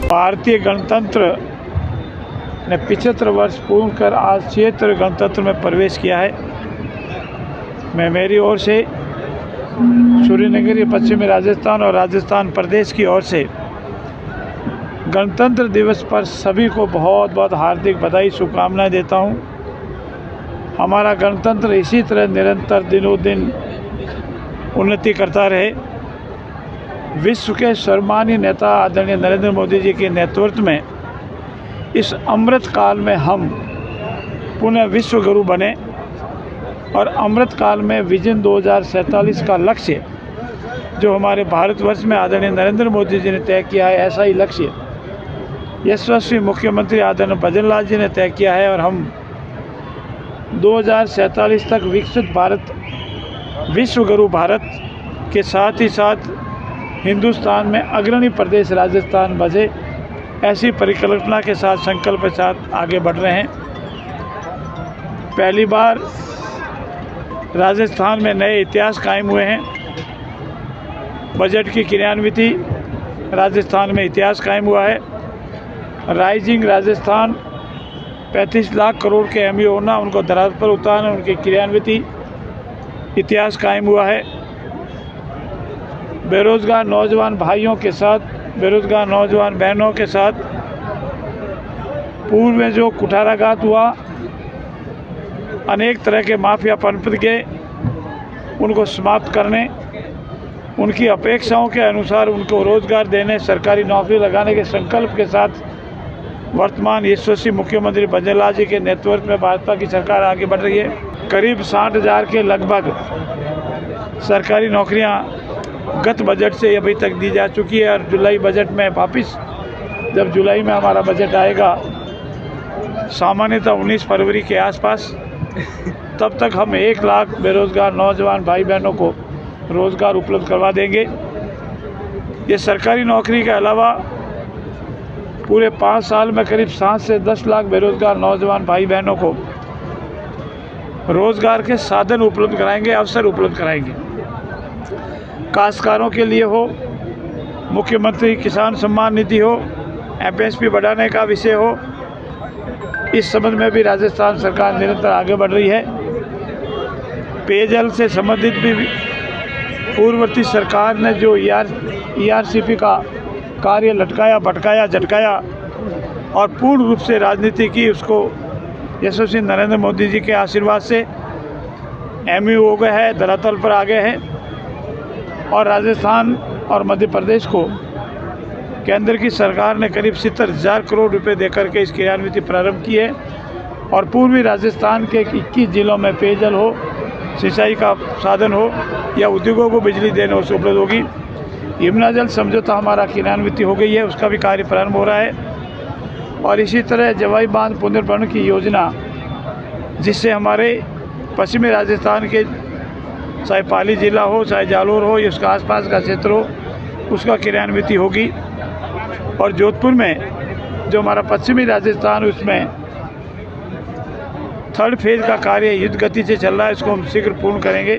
भारतीय गणतंत्र ने 75 वर्ष पूर्ण कर आज 76 गणतंत्र में प्रवेश किया है। मैं मेरी ओर से सूर्यनगरी पश्चिमी राजस्थान और राजस्थान प्रदेश की ओर से गणतंत्र दिवस पर सभी को बहुत बहुत हार्दिक बधाई शुभकामनाएं देता हूं। हमारा गणतंत्र इसी तरह निरंतर दिनों दिन उन्नति करता रहे। विश्व के सर्वमान्य नेता आदरणीय नरेंद्र मोदी जी के नेतृत्व में इस अमृत काल में हम पुनः विश्व गुरु बने और अमृत काल में विजन 2047 का लक्ष्य जो हमारे भारतवर्ष में आदरणीय नरेंद्र मोदी जी ने तय किया है, ऐसा ही लक्ष्य यशस्वी मुख्यमंत्री आदरणीय भजनलाल जी ने तय किया है और हम 2047 तक विकसित भारत, विश्व गुरु भारत के साथ ही साथ हिंदुस्तान में अग्रणी प्रदेश राजस्थान बजे, ऐसी परिकल्पना के साथ संकल्प के साथ आगे बढ़ रहे हैं। पहली बार राजस्थान में नए इतिहास कायम हुए हैं। बजट की क्रियान्विति राजस्थान में इतिहास कायम हुआ है। राइजिंग राजस्थान 35 लाख करोड़ के एमयू होना, उनको धरातल पर उतारना, उनकी क्रियान्विति इतिहास कायम हुआ है। बेरोजगार नौजवान भाइयों के साथ, बेरोजगार नौजवान बहनों के साथ पूर्व में जो कुठाराघात हुआ, अनेक तरह के माफिया पनप के, उनको समाप्त करने, उनकी अपेक्षाओं के अनुसार उनको रोजगार देने, सरकारी नौकरी लगाने के संकल्प के साथ वर्तमान यशस्वी मुख्यमंत्री भजनलाल जी के नेतृत्व में भाजपा की सरकार आगे बढ़ रही है। करीब 60,000 के लगभग सरकारी नौकरियां गत बजट से अभी तक दी जा चुकी है और जुलाई बजट में वापस, जब जुलाई में हमारा बजट आएगा सामान्यतः 19 फरवरी के आसपास, तब तक हम 1 लाख बेरोजगार नौजवान भाई बहनों को रोज़गार उपलब्ध करवा देंगे। ये सरकारी नौकरी के अलावा पूरे 5 साल में करीब 7 से 10 लाख बेरोजगार नौजवान भाई बहनों को रोज़गार के साधन उपलब्ध कराएंगे, अवसर उपलब्ध कराएंगे। काश्तकारों के लिए हो, मुख्यमंत्री किसान सम्मान निधि हो, एमएसपी बढ़ाने का विषय हो, इस संबंध में भी राजस्थान सरकार निरंतर आगे बढ़ रही है। पेयजल से संबंधित भी पूर्ववर्ती सरकार ने जो ईआरसीपी का कार्य लटकाया, भटकाया, झटकाया और पूर्ण रूप से राजनीति की, उसको यशस्वी नरेंद्र मोदी जी के आशीर्वाद से एमयू हो गए हैं, धरातल पर आ गए हैं और राजस्थान और मध्य प्रदेश को केंद्र की सरकार ने करीब 70,000 करोड़ रुपए देकर के इस क्रियान्विति प्रारंभ की है और पूर्वी राजस्थान के 21 जिलों में पेयजल हो, सिंचाई का साधन हो या उद्योगों को बिजली देने से उपलब्ध होगी। यमुना जल समझौता हमारा क्रियान्विति हो गई है, उसका भी कार्य प्रारंभ हो रहा है और इसी तरह जवाई बांध पुनर्भरण की योजना, जिससे हमारे पश्चिमी राजस्थान के चाहे पाली जिला हो, चाहे जालोर हो या उसका आसपास का क्षेत्र हो, उसका क्रियान्विति होगी। और जोधपुर में जो हमारा पश्चिमी राजस्थान, उसमें 3rd फेज का कार्य युद्ध गति से चल रहा है, इसको हम शीघ्र पूर्ण करेंगे।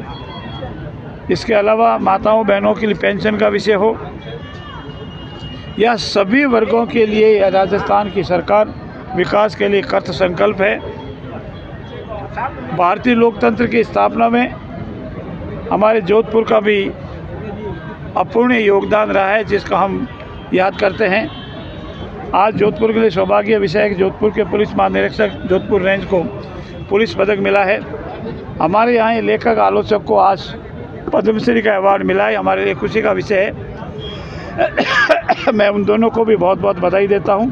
इसके अलावा माताओं बहनों के लिए पेंशन का विषय हो या सभी वर्गों के लिए राजस्थान की सरकार विकास के लिए कृत संकल्प है। भारतीय लोकतंत्र की स्थापना में हमारे जोधपुर का भी अपूर्णीय योगदान रहा है, जिसका हम याद करते हैं। आज जोधपुर के लिए सौभाग्य विषय है कि जोधपुर के पुलिस महानिरीक्षक जोधपुर रेंज को पुलिस पदक मिला है। हमारे यहाँ लेखक आलोचक को आज पद्मश्री का अवार्ड मिला है, हमारे लिए खुशी का विषय है। मैं उन दोनों को भी बहुत बहुत बधाई देता हूँ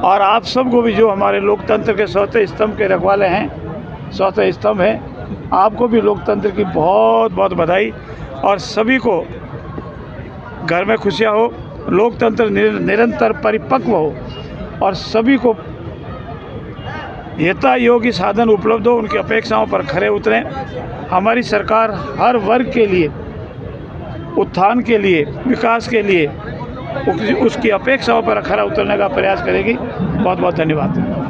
और आप सबको भी, जो हमारे लोकतंत्र के चौथे स्तंभ के रखवाले हैं, चौथे स्तंभ हैं, आपको भी लोकतंत्र की बहुत बहुत बधाई और सभी को घर में खुशियाँ हो, लोकतंत्र निरंतर परिपक्व हो और सभी को यथा योग्य साधन उपलब्ध हो, उनकी अपेक्षाओं पर खरे उतरें। हमारी सरकार हर वर्ग के लिए, उत्थान के लिए, विकास के लिए उसकी अपेक्षाओं पर खरा उतरने का प्रयास करेगी। बहुत बहुत धन्यवाद।